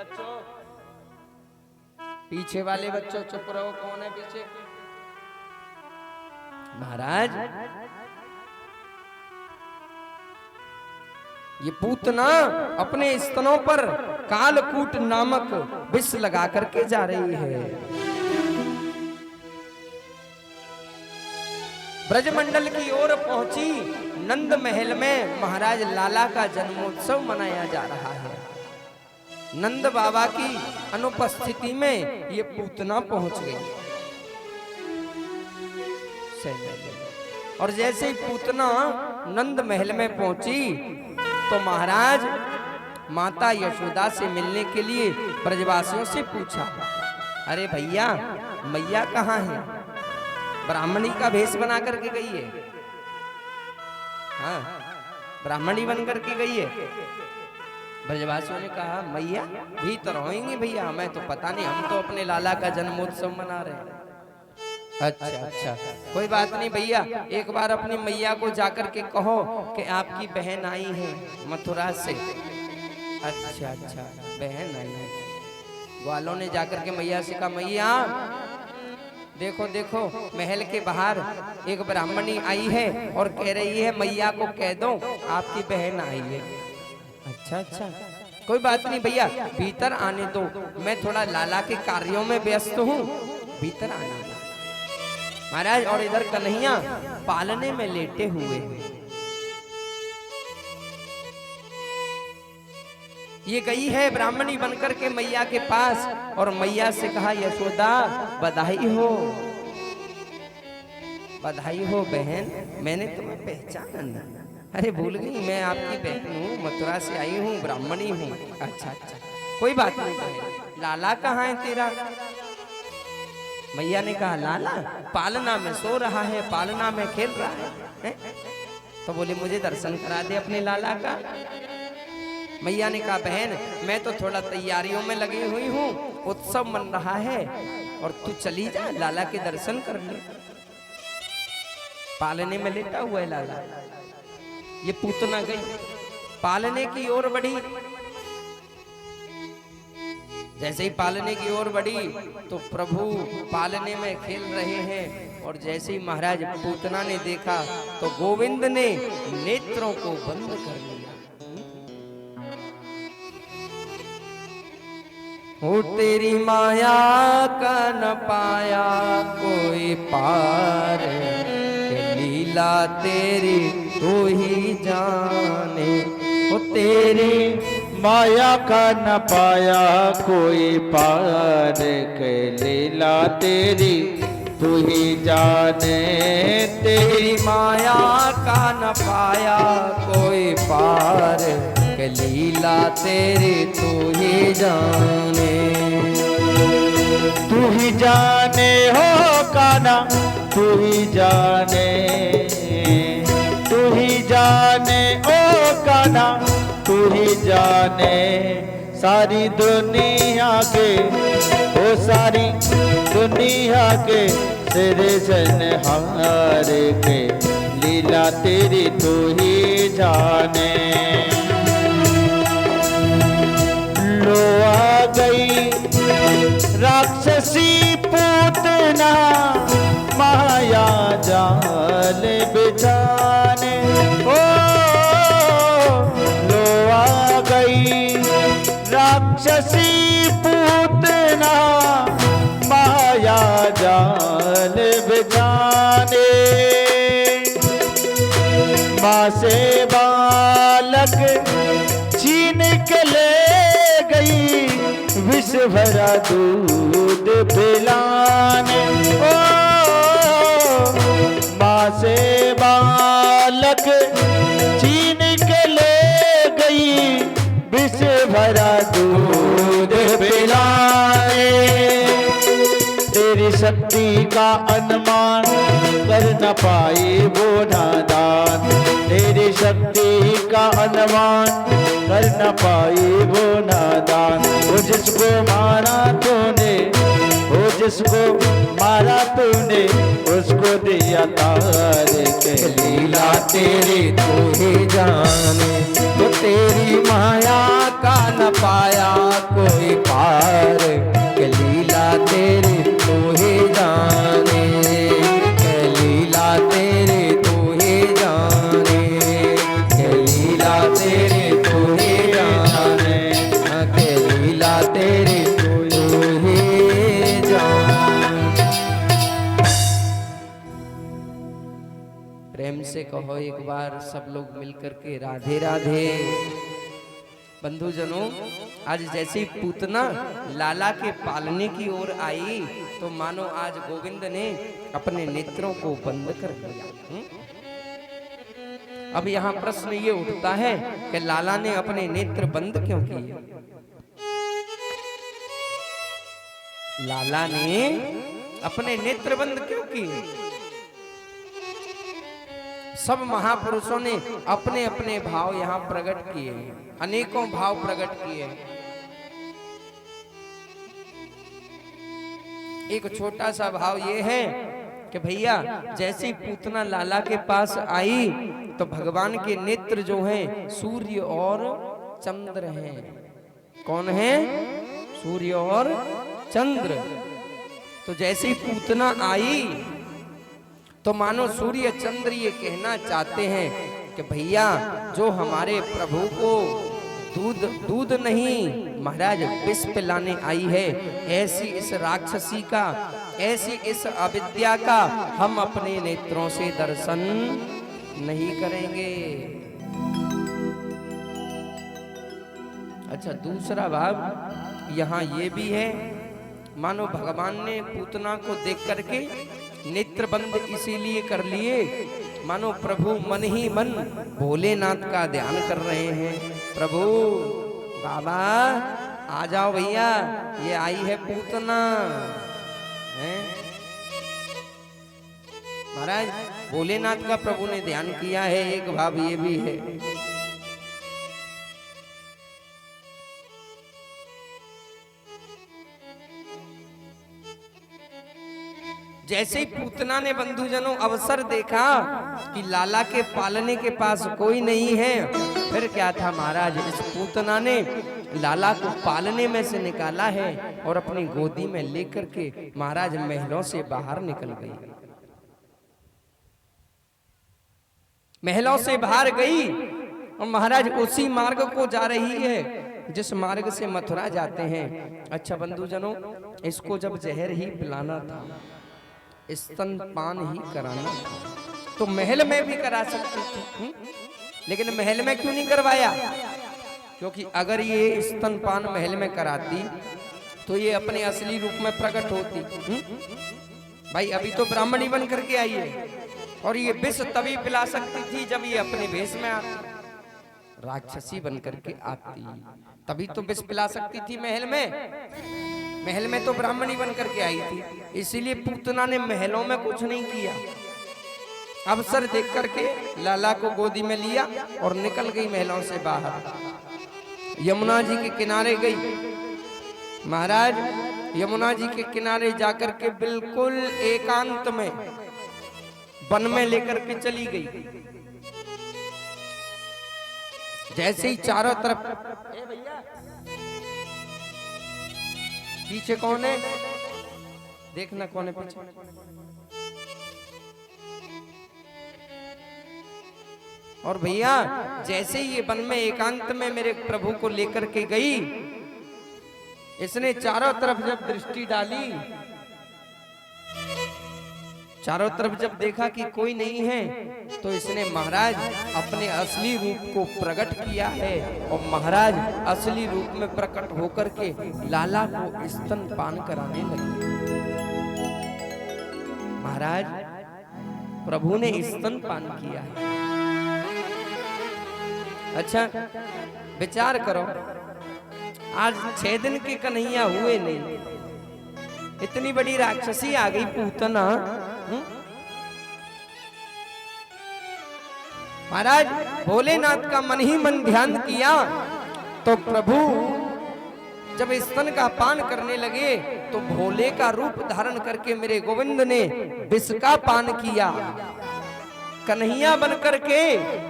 बच्चों, पीछे वाले बच्चों चुप रहो। कौन है पीछे? महाराज, ये पूतना अपने स्तनों पर कालकूट नामक विष लगा करके जा रही है। ब्रजमंडल की ओर पहुंची। नंद महल में महाराज लाला का जन्मोत्सव मनाया जा रहा है। नंद बाबा की अनुपस्थिति में ये पूतना पहुंच गई। और जैसे ही पूतना नंद महल में पहुंची तो महाराज माता यशोदा से मिलने के लिए ब्रजवासियों से पूछा, अरे भैया, मैया कहाँ है? ब्राह्मणी का भेष बना करके गई है। हाँ, ब्राह्मणी बन करके गई है। ब्रजवासियों ने कहा, मैया भीतर होंगी भैया, हमें तो पता नहीं, हम तो अपने लाला का जन्मोत्सव मना रहे हैं। अच्छा अच्छा, कोई बात नहीं भैया, एक बार अपनी मैया को जाकर के कहो कि आपकी बहन आई है मथुरा से। अच्छा अच्छा, बहन आई है। ग्वालों ने जाकर के मैया से कहा, मैया देखो देखो, महल के बाहर एक ब्राह्मणी आई है और कह रही है मैया को कह दो आपकी बहन आई है। अच्छा अच्छा, कोई बात नहीं भैया, भीतर आने दो, मैं थोड़ा लाला के कार्यों में व्यस्त हूँ, भीतर आने दो। महाराज, और इधर कन्हैया पालने में लेटे हुए हैं। ये गई है ब्राह्मणी बनकर के मैया के पास और मैया से कहा, यशोदा बधाई हो, बधाई हो बहन, मैंने तुम्हें पहचाना नहीं। अरे भूल गई, मैं आपकी बहन हूँ, मथुरा से आई हूँ, ब्राह्मणी हूँ। अच्छा अच्छा, कोई बात नहीं बहन, लाला कहाँ है तेरा? मैया ने कहा, लाला पालना में सो रहा है, पालना में खेल रहा है? तो बोले, मुझे दर्शन करा दे अपने लाला का। मैया ने कहा, बहन मैं तो थोड़ा तैयारियों में लगी हुई हूँ, उत्सव मन रहा है, और तू चली जा, लाला के दर्शन कर ले। पालने में लेटा हुआ है लाला। ये पूतना गई, पालने की ओर बढ़ी। जैसे ही पालने की ओर बढ़ी तो प्रभु पालने में खेल रहे हैं, और जैसे ही महाराज पूतना ने देखा तो गोविंद ने नेत्रों को बंद कर लिया। हो तेरी माया का न पाया कोई पार, लीला तेरी तू ही जाने। हो तेरी माया का न पाया कोई पार, के लीला तेरी तू ही जाने। तेरी माया का न पाया कोई पार, के लीला तेरी तू ही जाने। तू ही जाने हो कान्हा, तू ही जाने, तू ही जाने ओ कान्हा, तू ही जाने। सारी दुनिया के, ओ सारी दुनिया के सिरजनहार के, लीला तेरी तू ही जाने। लो आ गई राक्षसी पूतना, माया जाल बिछाने। ओ लो आ गई राक्षसी पूतना, माया जाल बिछाने। माँ से बालक छीन के ले गई, विष भरा दूध पिलाने। ओ माँ से बालक छीन के ले गई, विष भरा दूध पिलाने। तेरी शक्ति का अनुमान कर न पाए वो नादान, तेरी शक्ति का अनुमान कर न पाए वो नादान। वो जिसको मारा तूने, वो जिसको मारा तूने, उसको दिया तार के, लीला तेरी तू ही जाने। तो तेरी माया का न पाया कोई कहो एक बार सब लोग मिलकर के राधे राधे। बंधुजनों, आज जैसे पूतना लाला के पालने की ओर आई तो मानो आज गोविंद ने अपने नेत्रों को बंद कर दिया। अब यहाँ प्रश्न ये उठता है कि लाला ने अपने नेत्र बंद क्यों किए? लाला ने अपने नेत्र बंद क्यों किए? सब महापुरुषों ने अपने अपने भाव यहाँ प्रकट किए, अनेकों भाव प्रकट किए। एक छोटा सा भाव ये है कि भैया जैसे ही पूतना लाला के पास आई तो भगवान के नेत्र जो हैं सूर्य और चंद्र हैं। कौन है? सूर्य और चंद्र। तो जैसे ही पूतना आई तो मानो सूर्य चंद्र ये कहना चाहते हैं कि भैया जो हमारे प्रभु को दूध नहीं महाराज विष पिलाने आई है, ऐसी इस राक्षसी का, ऐसी इस अविद्या का हम अपने नेत्रों से दर्शन नहीं करेंगे। अच्छा, दूसरा भाव यहाँ ये भी है, मानो भगवान ने पूतना को देख करके नेत्र बंद इसीलिए कर लिए, मानो प्रभु मन ही मन भोलेनाथ का ध्यान कर रहे हैं। प्रभु बाबा आ जाओ भैया, ये आई है पूतना है। महाराज भोलेनाथ का प्रभु ने ध्यान किया है, एक भाव ये भी है। जैसे ही पूतना ने बंधुजनों अवसर देखा कि लाला के पालने के पास कोई नहीं है, फिर क्या था महाराज, इस पूतना ने लाला को पालने में से निकाला है और अपनी गोदी में लेकर के महाराज महलों से बाहर निकल गई। महलों से बाहर गई और महाराज उसी मार्ग को जा रही है जिस मार्ग से मथुरा जाते हैं। अच्छा बंधुजनों, इसको जब जहर ही पिलाना था, स्तनपान ही कराना था, तो महल में भी करा सकती थी, लेकिन महल में क्यों नहीं करवाया? क्योंकि अगर ये स्तनपान महल में कराती तो ये अपने असली रूप में प्रकट होती। भाई अभी तो ब्राह्मणी बन करके आई है और ये विष तभी पिला सकती थी जब ये अपने भेष में आती, राक्षसी बन करके आती, तभी तो विष पिला सकती थी महल में। महल में तो ब्राह्मणी बन करके आई थी, इसीलिए पूतना ने महलों में कुछ नहीं किया। अवसर देख करके लाला को गोदी में लिया और निकल गई महलों से बाहर। यमुना जी के किनारे गई महाराज, यमुना जी के किनारे जाकर के बिल्कुल एकांत में वन में लेकर के चली गई। जैसे ही चारों तरफ, ए भैया पीछे कौन है, देखना कौन है पीछे। और भैया जैसे ही ये वन में एकांत में मेरे प्रभु को लेकर के गई, इसने चारों तरफ जब दृष्टि डाली, चारों तरफ जब देखा कि कोई नहीं है, तो इसने महाराज अपने असली रूप को प्रकट किया है और महाराज असली रूप में प्रकट होकर के लाला को स्तनपान कराने लगी। महाराज प्रभु ने स्तनपान किया है। अच्छा विचार करो, आज 6 दिन के कन्हैया हुए नहीं, इतनी बड़ी राक्षसी आ गई पूतना। महाराज भोलेनाथ का मन ही मन ध्यान किया तो प्रभु जब स्तन का पान करने लगे तो भोले का रूप धारण करके मेरे गोविंद ने विष का पान किया, कन्हैया बन करके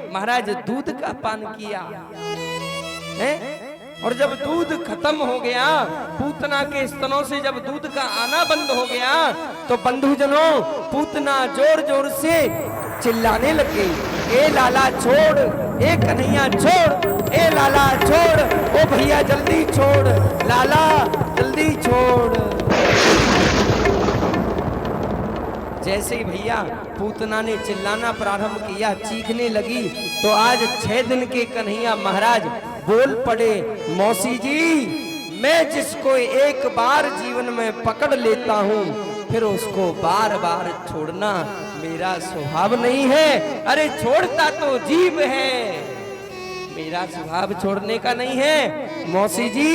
महाराज दूध का पान किया है। और जब दूध खत्म हो गया, पूतना के स्तनों से जब दूध का आना बंद हो गया, तो बंधुजनों पूतना जोर जोर से चिल्लाने लगे, ए लाला छोड़, ए कन्हैया छोड़, ए लाला छोड़, ओ भैया जल्दी छोड़, लाला जल्दी छोड़। जैसे ही भैया पूतना ने चिल्लाना प्रारंभ किया, चीखने लगी, तो आज 6 दिन के कन्हैया महाराज बोल पड़े, मौसी जी, मैं जिसको एक बार जीवन में पकड़ लेता हूँ फिर उसको बार बार छोड़ना मेरा स्वभाव नहीं है। अरे छोड़ता तो जीव है, मेरा स्वभाव छोड़ने का नहीं है। मौसी जी,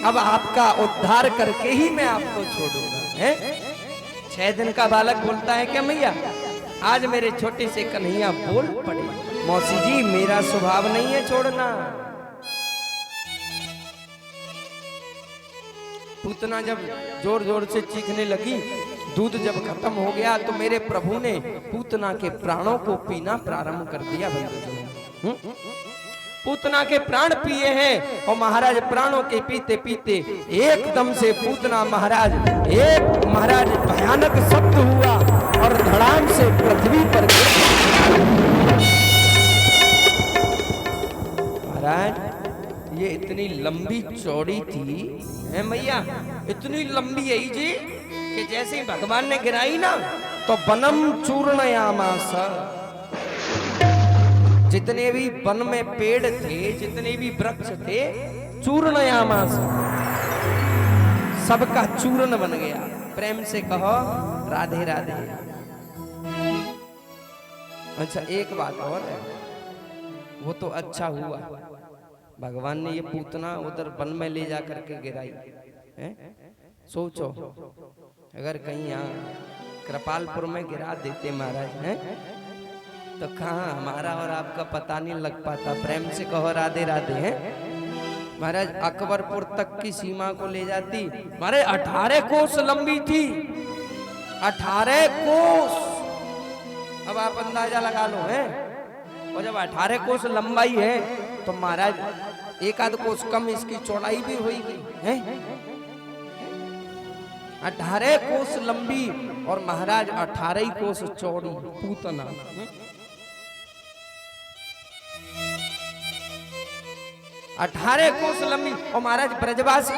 अब आपका उद्धार करके ही मैं आपको छोड़ूंगा। है 6 दिन का बालक बोलता है क्या मैया? आज मेरे छोटे से कन्हैया बोल पड़े, मौसी जी मेरा स्वभाव नहीं है छोड़ना। पूतना जब जोर जोर से चीखने लगी, दूध जब खत्म हो गया तो मेरे प्रभु ने पूतना के प्राणों को पीना प्रारंभ कर दिया। पूतना के प्राण पिए हैं और महाराज प्राणों के पीते पीते एकदम से पूतना महाराज भयानक शब्द हुआ और धड़ाम से पृथ्वी पर महाराज ये इतनी लंबी चौड़ी थी है मैया, इतनी लंबी है जी कि जैसे ही भगवान ने गिराई ना तो वनम चूर्णयामास, जितने भी वन में पेड़ थे, जितने भी वृक्ष थे, चूर्णयामास, सबका चूर्ण बन गया। प्रेम से कहो राधे राधे। अच्छा एक बात और है, वो तो अच्छा हुआ भगवान ने ये पूतना उधर वन में ले जा करके गिराई है। सोचो अगर कहीं यहाँ कृपालपुर में गिरा देते महाराज हैं तो कहाँ हमारा और आपका पता नहीं लग पाता। प्रेम से कहो राधे राधे। हैं महाराज अकबरपुर तक की सीमा को ले जाती, महाराज 18 कोस लंबी थी, 18 कोस। अब आप अंदाजा लगा लो है, और जब 18 कोस लंबाई है तो महाराज एक आध कोस कम इसकी चौड़ाई भी होगी है। 18 कोस लंबी और महाराज 18 कोस चौड़ी पूतना। 18 कोस लंबी और महाराज ब्रजवासी,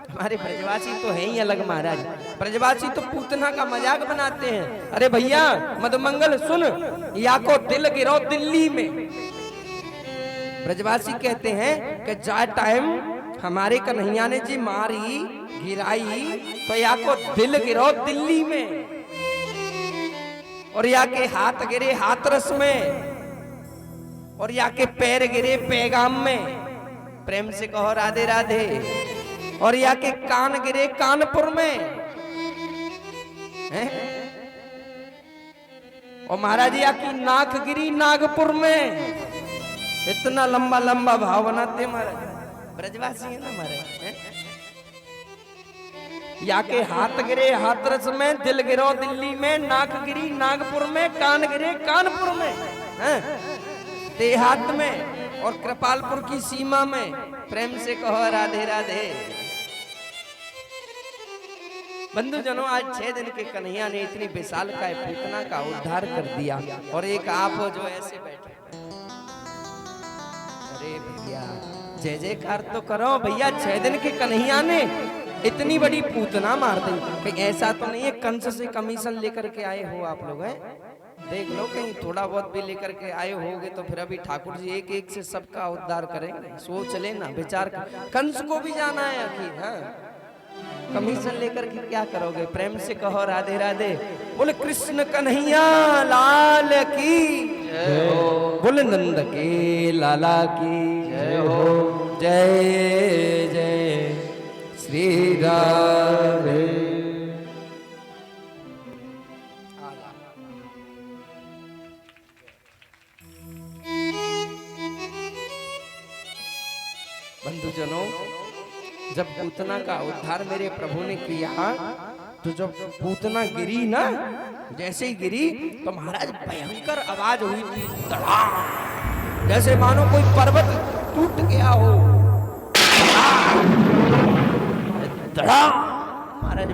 हमारे ब्रजवासी तो है ही अलग महाराज। ब्रजवासी तो पूतना का मजाक बनाते हैं। अरे भैया मधुमंगल सुन, या को दिल गिरो दिल्ली में। ब्रजवासी कहते हैं कि जा टाइम हमारे कन्हैया ने जी मारी गिराई तो या को दिल गिरो दिल्ली में, और या के हाथ गिरे हाथरस में, और या के पैर गिरे पैगाम में। प्रेम से कहो राधे राधे। और या के कान गिरे कानपुर में है? और महाराज या की नाक गिरी नागपुर में। इतना लंबा लंबा भाव बनाते महाराज, ब्रजवासी है ना महाराज। या के हाथ गिरे हाथरस में, दिल गिरो दिल्ली में, नाक गिरी नागपुर में, कान गिरे कानपुर में, देहात में और कृपालपुर की सीमा में। प्रेम से कहो राधे राधे। बंधुजनों आज 6 दिन के कन्हैया ने इतनी विशाल काय पूतना का उद्धार कर दिया, और एक आप हो जो ऐसे बैठे। अरे भैया जय जयकार तो करो भैया, 6 दिन के कन्हैया ने इतनी बड़ी पूतना मार दी। कहीं ऐसा तो नहीं है कंस से कमीशन लेकर के आए हो आप लोग हैं? देख लो कहीं थोड़ा बहुत भी लेकर के आए होगे तो फिर अभी ठाकुर जी एक एक से सबका उद्धार करेंगे। सोच लेना, विचार कर, कंस को भी जाना है आखिर। हाँ कमीशन लेकर के क्या करोगे? प्रेम से कहो राधे राधे। बोले कृष्ण कन्हैया लाल की जय हो, बोले नंद के लाला की जय हो। जय जय श्री राधे। बंधुजनों जब पूतना का उद्धार मेरे प्रभु ने किया तो जब पूतना गिरी ना, जैसे ही गिरी तो महाराज भयंकर आवाज हुई थी, धड़ाम, जैसे मानो कोई पर्वत टूट गया हो। धड़ाम महाराज,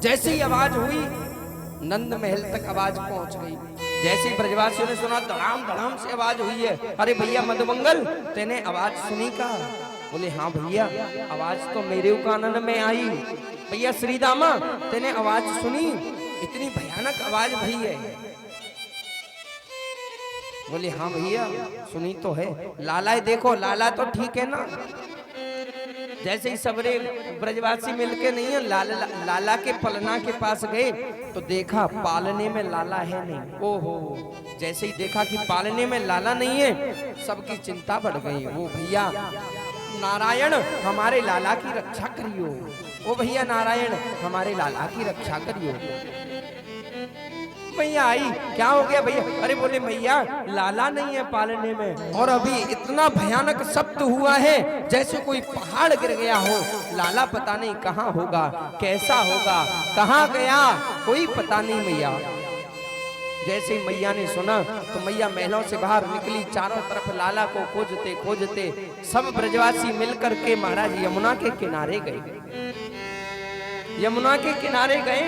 जैसे ही आवाज हुई नंद महल तक आवाज पहुंच गई। जैसे ब्रजवासियों ने सुना धड़ाम धड़ाम से आवाज हुई है। अरे भैया मधुमंगल तेने आवाज सुनी का? बोले हाँ भैया, आवाज तो मेरे कानन में आई। भैया श्रीदामा तेने आवाज सुनी? इतनी भयानक आवाज भई है। बोले हाँ भैया सुनी तो है। लाला देखो, लाला तो ठीक है ना। जैसे ही सबरे ब्रजवासी मिलके नहीं है, लाला के पलना के पास गए तो देखा पालने में लाला है नहीं। ओहो, जैसे ही देखा कि पालने में लाला नहीं है, सबकी चिंता बढ़ गई। वो भैया नारायण हमारे लाला की रक्षा करियो, ओ भैया नारायण हमारे लाला की रक्षा करियो। मैया आई, क्या हो गया भैया? अरे बोले मैया लाला नहीं है पालने में, और अभी इतना भयानक शब्द हुआ है जैसे कोई पहाड़ गिर गया हो। लाला पता नहीं कहाँ होगा, कैसा होगा, कहाँ गया, कोई पता नहीं मैया। जैसे ही मैया ने सुना तो मैया महलों से बाहर निकली, चारों तरफ लाला को खोजते खोजते सब ब्रजवासी मिलकर के महाराज यमुना के किनारे गए। यमुना के किनारे गए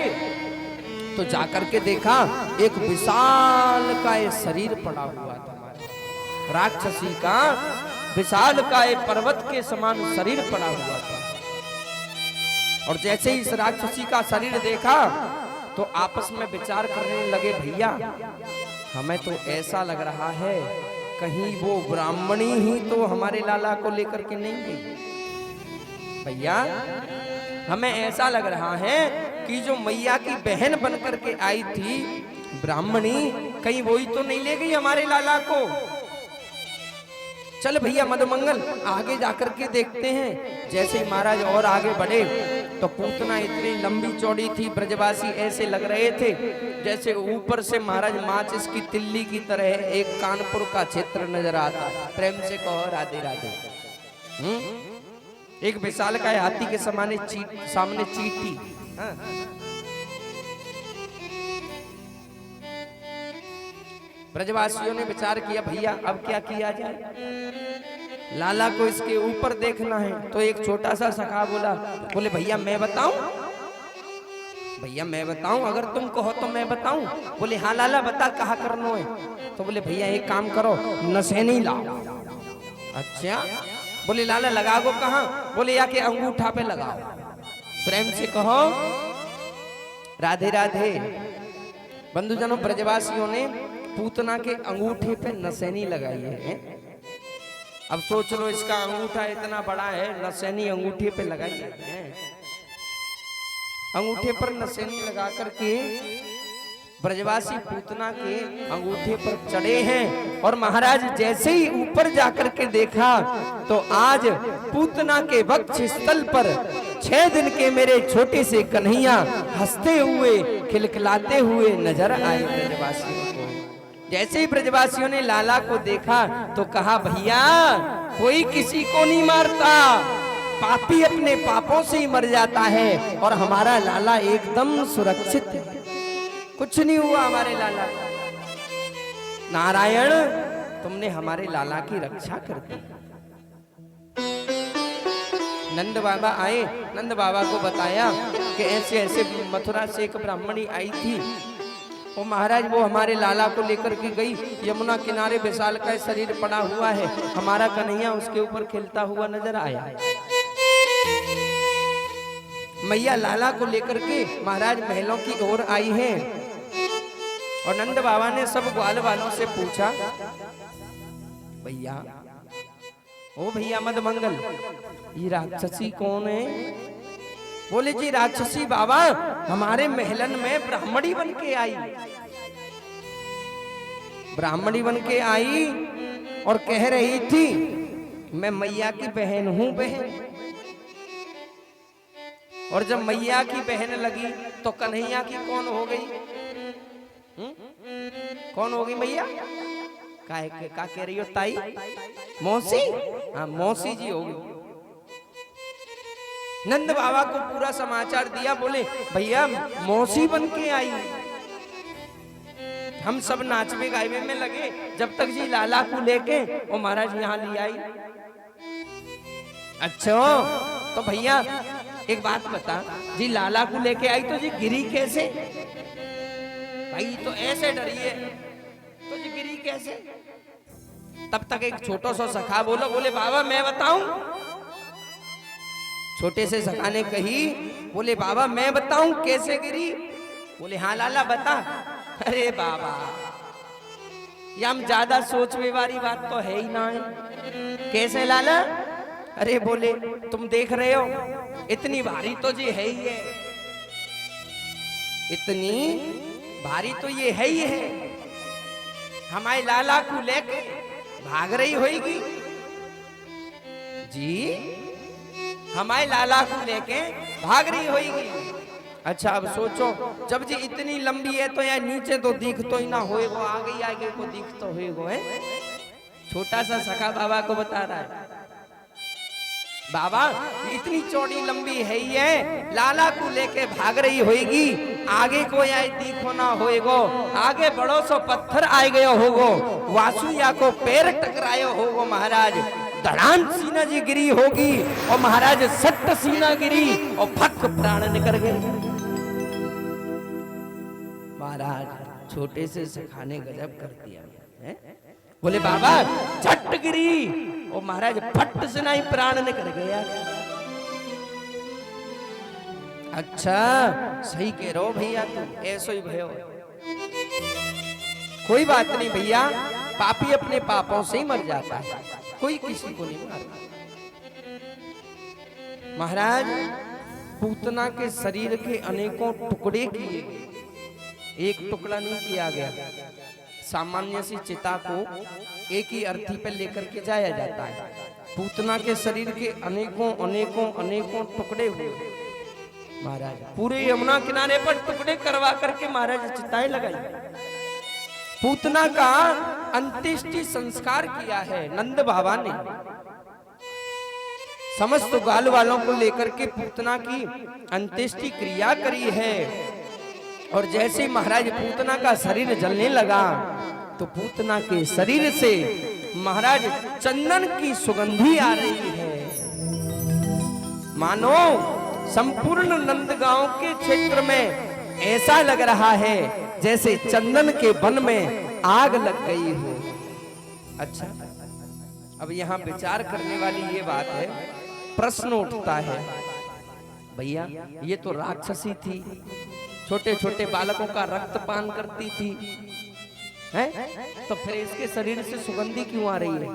तो जाकर के देखा एक विशाल का शरीर पड़ा हुआ था। राक्षसी का विशाल का पर्वत के समान शरीर पड़ा हुआ था। और जैसे ही इस राक्षसी का शरीर देखा तो आपस में विचार करने लगे, भैया हमें तो ऐसा लग रहा है कहीं वो ब्राह्मणी ही तो हमारे लाला को लेकर के नहीं गई। भैया हमें ऐसा लग रहा है कि जो मैया की बहन बनकर के आई थी ब्राह्मणी, कहीं वही तो नहीं ले गई हमारे लाला को। चल भैया मदमंगल आगे जाकर के देखते हैं। जैसे ही महाराज और आगे बढ़े तो पूतना इतनी लंबी चौड़ी थी, ब्रजवासी ऐसे लग रहे थे जैसे ऊपर से महाराज माचिस की तिल्ली की तरह एक कानपुर का क्षेत्र नजर आता। प्रेम से कहो राधे राधे। एक विशाल का हाथी के सामने चींटी। हाँ। ब्रजवासियों ने विचार किया, भैया अब क्या किया जाए, लाला को इसके ऊपर देखना है। तो एक छोटा सा सखा बोले भैया मैं बताऊं, भैया मैं बताऊं, अगर तुम कहो तो मैं बताऊं। बोले हाँ लाला बता, कहा करना है। तो बोले भैया एक काम करो, नसेनी लाओ। अच्छा, बोले लाला लगाओ कहाँ? बोले या के अंगूठा पे लगाओ। प्रेम से कहो राधे राधे। बंधुजनों ब्रजवासियों ने पूतना के अंगूठे पे नसेनी लगाई है। अब सोच लो इसका अंगूठा इतना बड़ा है, नसेनी अंगूठे पे लगाई है। अंगूठे पर नसेनी लगा करके ब्रजवासी पूतना के अंगूठे पर चढ़े हैं। और महाराज जैसे ही ऊपर जाकर के देखा तो आज पूतना के वक्ष स्थल पर 6 दिन के मेरे छोटे से कन्हैया हंसते हुए खिलखिलाते हुए नजर आए ब्रजवासियों को। जैसे ही ब्रजवासियों ने लाला को देखा तो कहा, भैया कोई किसी को नहीं मारता, पापी अपने पापों से ही मर जाता है, और हमारा लाला एकदम सुरक्षित है, कुछ नहीं हुआ हमारे लाला। नारायण तुमने हमारे लाला की रक्षा कर दी। नंद बाबा आए, नंद बाबा को बताया कि ऐसे ऐसे मथुरा से एक ब्राह्मणी आई थी, वो महाराज वो हमारे लाला को लेकर के गई। यमुना किनारे विशाल का शरीर पड़ा हुआ है, हमारा कन्हैया उसके ऊपर खेलता हुआ नजर आया। मैया लाला को लेकर के महाराज महलों की ओर आई है। और नंद बाबा ने सब ग्वाल वालों से पूछा, भैया ओ भैया मदमंगल ये राक्षसी कौन है? बोले जी राक्षसी बाबा हमारे महलन में ब्राह्मणी बन के आई, ब्राह्मणी बन के आई और कह रही थी मैं मैया की बहन हूं बहन। और जब मैया की बहन लगी तो कन्हैया की कौन हो गई? कौन होगी मैया? का कह रही हो ताई? मौसी? हाँ मौसी जी होगी। नंद बाबा को पूरा समाचार दिया, बोले भैया मौसी बन के आई। हम सब नाचवे गायवे में लगे, जब तक जी लाला को लेके वो महाराज यहाँ ले आई। अच्छा तो भैया एक बात बता, जी लाला को लेके आई तो जी गिरी कैसे? भाई तो ऐसे डरी है तो जी गिरी कैसे? तब तक एक छोटा सा सखा बोले बाबा मैं बताऊं? छोटे से सखा ने कही, बोले बाबा मैं बताऊं कैसे गिरी? बोले हाँ लाला बता। अरे बाबा ये हम ज्यादा सोचने वाली बात तो है ही ना है। कैसे लाला? अरे बोले तुम देख रहे हो इतनी भारी तो जी है ही है, इतनी भारी तो ये है ही है, हमारे लाला को लेके भाग रही होगी जी, हमारे लाला को लेके भाग रही होगी। अच्छा अब सोचो जब जी इतनी लंबी है तो यार नीचे तो दिख तो ही ना होएगो, आगे आगे को दिख तो होएगो है। छोटा सा सखा बाबा को बता रहा है, बाबा इतनी चौड़ी लंबी है ही है, लाला को लेके भाग रही होगी, आगे को या दिखो ना होएगो, आगे बड़ो सो पत्थर आए गयो होगो, वासुया को पैर टकरायो होगो महाराज, धड़ान सीना जी गिरी होगी और महाराज सट्ट सीना गिरी और फक प्राण निकल गए। महाराज छोटे से सखाने गजब कर दिया है? बोले बाबा झट गिरी और महाराज फट से नहीं प्राण निकल गया। अच्छा सही कह रहे हो भैया, तुम ऐसो ही भयो। कोई बात नहीं भैया, पापी अपने पापों से ही मर जाता है, कोई किसी को नहीं मारता। महाराज पूतना के शरीर के अनेकों टुकड़े किए, एक टुकड़ा नहीं किया गया। सामान्य सी चिता को एक ही अर्थी पर लेकर के जाया जाता है, पूतना के शरीर के अनेकों अनेकों अनेकों टुकड़े हुए। महाराज पूरे यमुना किनारे पर टुकड़े करवा करके महाराज चिताएं लगाई। पूतना का अंत्येष्टि संस्कार किया है नंद बाबा ने। समस्त गाल वालों को लेकर के पूतना की अंत्येष्टि क्रिया करी है। और जैसे महाराज पूतना का शरीर जलने लगा तो पूतना के शरीर से महाराज चंदन की सुगंधी आ रही है। मानो संपूर्ण नंदगांव के क्षेत्र में ऐसा लग रहा है जैसे चंदन के वन में आग लग गई हो। अच्छा अब यहाँ विचार करने वाली ये बात है, प्रश्न उठता है, भैया ये तो राक्षसी थी, छोटे छोटे बालकों का रक्त पान करती थी, है? तो फिर इसके शरीर से सुगंधी क्यों आ रही है?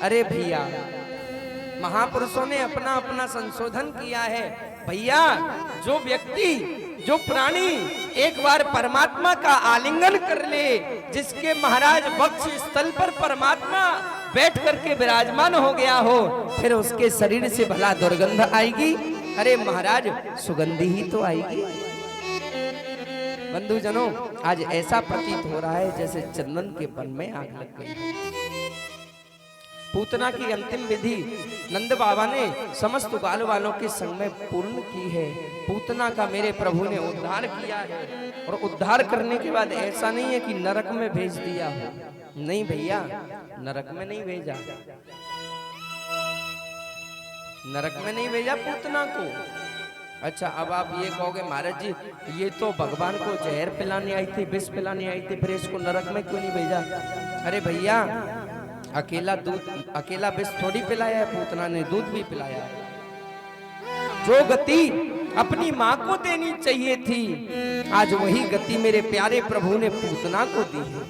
अरे भैया महापुरुषों ने अपना अपना संशोधन किया है। भैया जो व्यक्ति जो प्राणी एक बार परमात्मा का आलिंगन कर ले, जिसके महाराज वक्ष स्थल पर परमात्मा बैठ करके विराजमान हो गया हो, फिर उसके शरीर से भला दुर्गंध आएगी? अरे महाराज सुगंधी ही तो आएगी। बंधुजनों आज ऐसा प्रतीत हो रहा है जैसे चंदन के वन में आग लग गई। पूतना की अंतिम विधि नंद बाबा ने समस्त गाल वालों के संग में पूर्ण की है। पूतना का मेरे प्रभु ने उद्धार किया है, और उद्धार करने के बाद ऐसा नहीं है कि नरक में भेज दिया हो, नहीं भैया नरक में नहीं भेजा, नरक में नहीं भेजा पूतना को। अच्छा अब आप ये कहोगे महाराज जी ये तो भगवान को जहर पिलाने आई थी, विष पिलाने आई थी, फिर इसको नरक में क्यों नहीं भेजा? अरे भैया अकेला दूध, अकेला विष थोड़ी पिलाया है, पूतना ने दूध भी पिलाया है। जो गति अपनी माँ को देनी चाहिए थी, आज वही गति मेरे प्यारे प्रभु ने पूतना को दी है।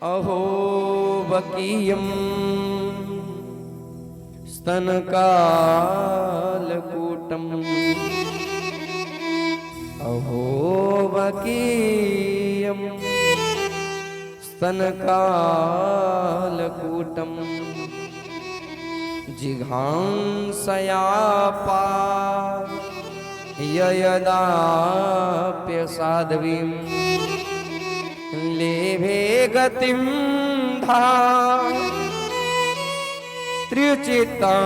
अहो बकीयम स्तनकालकूटम, अहो बकीयम स्तनकालकूटम, जिघांसयापा यदाप्यसाध्वीं लेभे गतिं धा त्र्युचितां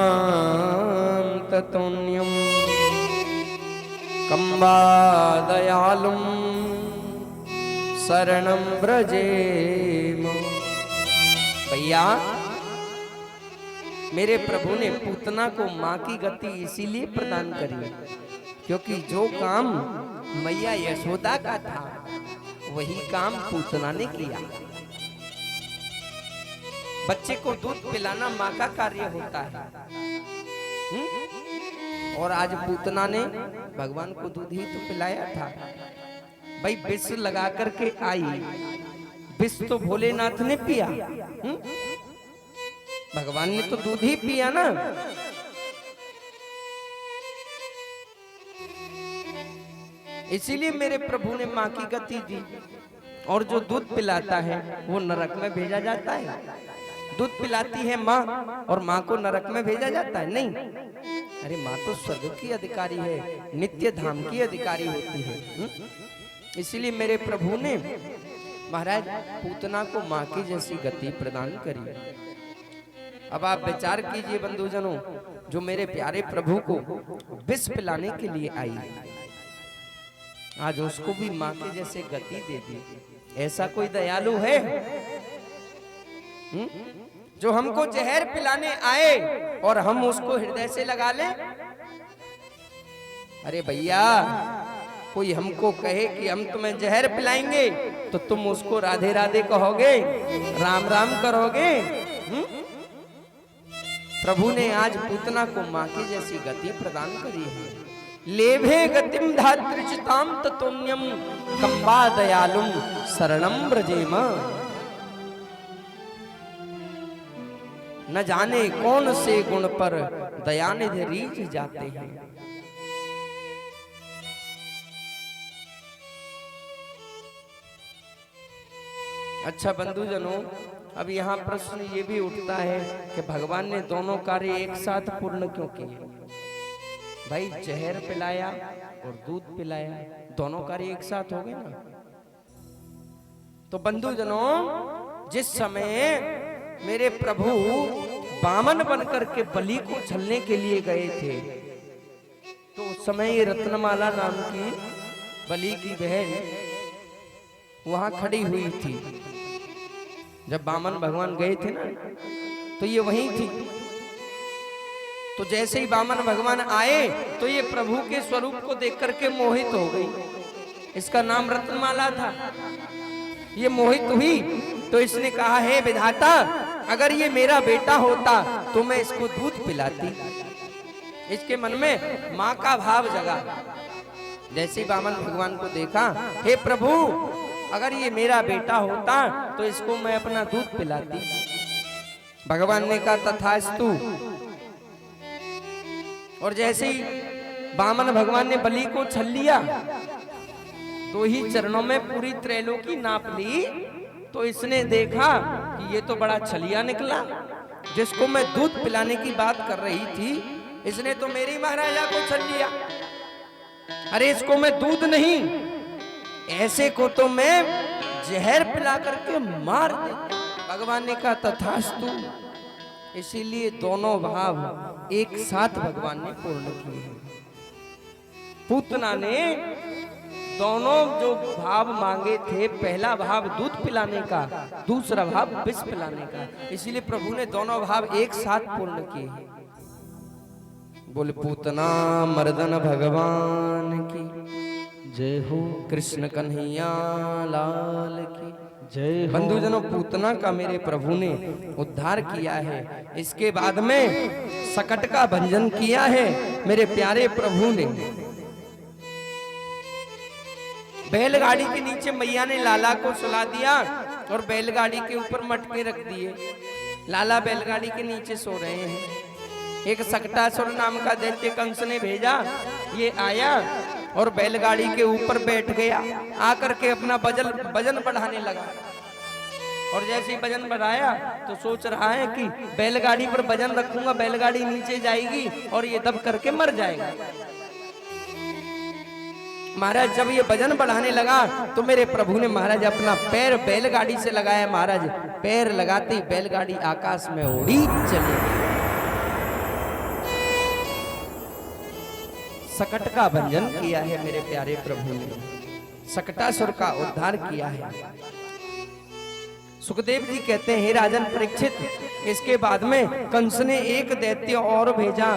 ततुन्यं कंबा दयालुं शरणं व्रजेम। भैया मेरे प्रभु ने पूतना को मां की गति इसीलिए प्रदान करी क्योंकि जो काम मैया यशोदा का था वही काम पूतना ने किया। बच्चे को दूध पिलाना माँ का कार्य होता है। और आज पूतना ने भगवान को दूध ही तो पिलाया था भाई। विष लगा करके आई, विष तो भोलेनाथ ने पिया, भगवान ने तो दूध ही पिया ना। इसीलिए मेरे प्रभु ने माँ की गति दी। और जो दूध पिलाता है वो नरक में भेजा जाता है। दूध पिलाती है माँ और माँ को नरक में भेजा जाता है? नहीं, अरे माँ तो स्वर्ग की अधिकारी है, नित्य धाम की अधिकारी होती है। इसीलिए मेरे प्रभु ने महाराज पूतना को माँ की जैसी गति प्रदान करी। अब आप विचार कीजिए बंधुजनों, जो मेरे प्यारे प्रभु को विष पिलाने के लिए आई, आज उसको भी माँ के जैसे गति दे दी। ऐसा कोई दयालु है जो हमको जहर पिलाने आए और हम उसको हृदय से लगा लें? अरे भैया, कोई हमको कहे कि हम तुम्हें जहर पिलाएंगे तो तुम उसको राधे राधे कहोगे, राम राम करोगे? प्रभु ने आज पूतना को माँ की जैसी गति प्रदान करी है। लेभे गतिम धातृचिताम ततोन्यम कंबा दयालुम शरणम ब्रजेम। न जाने कौन से गुण पर दयानिधि रीझ जाते हैं। अच्छा बंधुजनों, अब यहाँ प्रश्न ये भी उठता है कि भगवान ने दोनों कार्य एक साथ पूर्ण क्यों किए? भाई जहर पिलाया और दूध पिलाया, दोनों कार्य एक साथ हो गए ना। तो बंधुजनों, जिस समय मेरे प्रभु बामन बनकर के बलि को छलने के लिए गए थे, तो उस समय रत्नमाला नाम की बलि की बहन वहां खड़ी हुई थी। जब बामन भगवान गए थे ना, तो ये वहीं थी। तो जैसे ही बामन भगवान आए तो ये प्रभु के स्वरूप को देख करके मोहित हो गई। इसका नाम रत्नमाला था। ये मोहित हुई तो इसने कहा, हे विधाता, अगर ये मेरा बेटा होता तो मैं इसको दूध पिलाती। इसके मन में माँ का भाव जगा। जैसे ही बामन भगवान को देखा, हे प्रभु, अगर ये मेरा बेटा होता तो इसको मैं अपना दूध पिलाती। भगवान ने कहा, तथास्तु। और जैसे ही बामन भगवान ने बलि को छल लिया, तो ही चरणों में पूरी त्रैलोकी नाप ली। तो इसने देखा कि ये तो बड़ा छलिया निकला, जिसको मैं दूध पिलाने की बात कर रही थी, इसने तो मेरी महाराजा को छल लिया। अरे इसको मैं दूध नहीं, ऐसे को तो मैं जहर पिला करके मार देता। भगवान ने कहा, तथास्तु। इसीलिए दोनों भाव एक साथ भगवान ने पूर्ण किए। पूतना ने दोनों जो भाव मांगे थे, पहला भाव दूध पिलाने का, दूसरा भाव विष पिलाने का, इसीलिए प्रभु ने दोनों भाव एक साथ पूर्ण किए। बोले पूतना मर्दन भगवान की जय हो, कृष्ण कन्हैया लाल की जय हो। बंधुजनों, पूतना का मेरे प्रभु ने उद्धार किया है। इसके बाद में सकट का भंजन किया है मेरे प्यारे प्रभु ने। बैलगाड़ी के नीचे मैया ने लाला को सुला दिया और बैलगाड़ी के ऊपर मटके रख दिए। लाला बैलगाड़ी के नीचे सो रहे हैं। एक सकटासुर नाम का दैत्य कंस ने भेजा, ये आया और बैलगाड़ी के ऊपर बैठ गया। आकर के अपना वजन बढ़ाने लगा। और जैसे ही वजन बढ़ाया तो सोच रहा है कि बैलगाड़ी पर वजन रखूंगा, बैलगाड़ी नीचे जाएगी और ये दब करके मर जाएगा। महाराज जब ये वजन बढ़ाने लगा तो मेरे प्रभु ने महाराज अपना पैर बैलगाड़ी से लगाया। महाराज पैर लगाते ही बैलगाड़ी आकाश में उड़ी चली गई। सकट का भंजन किया है मेरे प्यारे प्रभु ने, सकटासुर का उद्धार किया है। सुखदेव जी कहते हैं, हे राजन परीक्षित, इसके बाद में कंस ने एक दैत्य और भेजा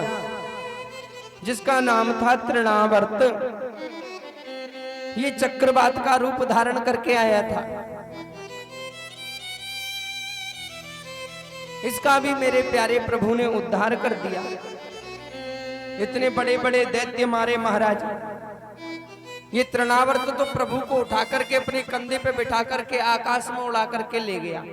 जिसका नाम था तृणावर्त। ये चक्रवात का रूप धारण करके आया था। इसका भी मेरे प्यारे प्रभु ने उद्धार कर दिया। इतने बड़े बड़े दैत्य मारे महाराज, ये तृणावर्त तो प्रभु को उठा करके अपने कंधे पे बिठा करके आकाश में उड़ा करके ले गया।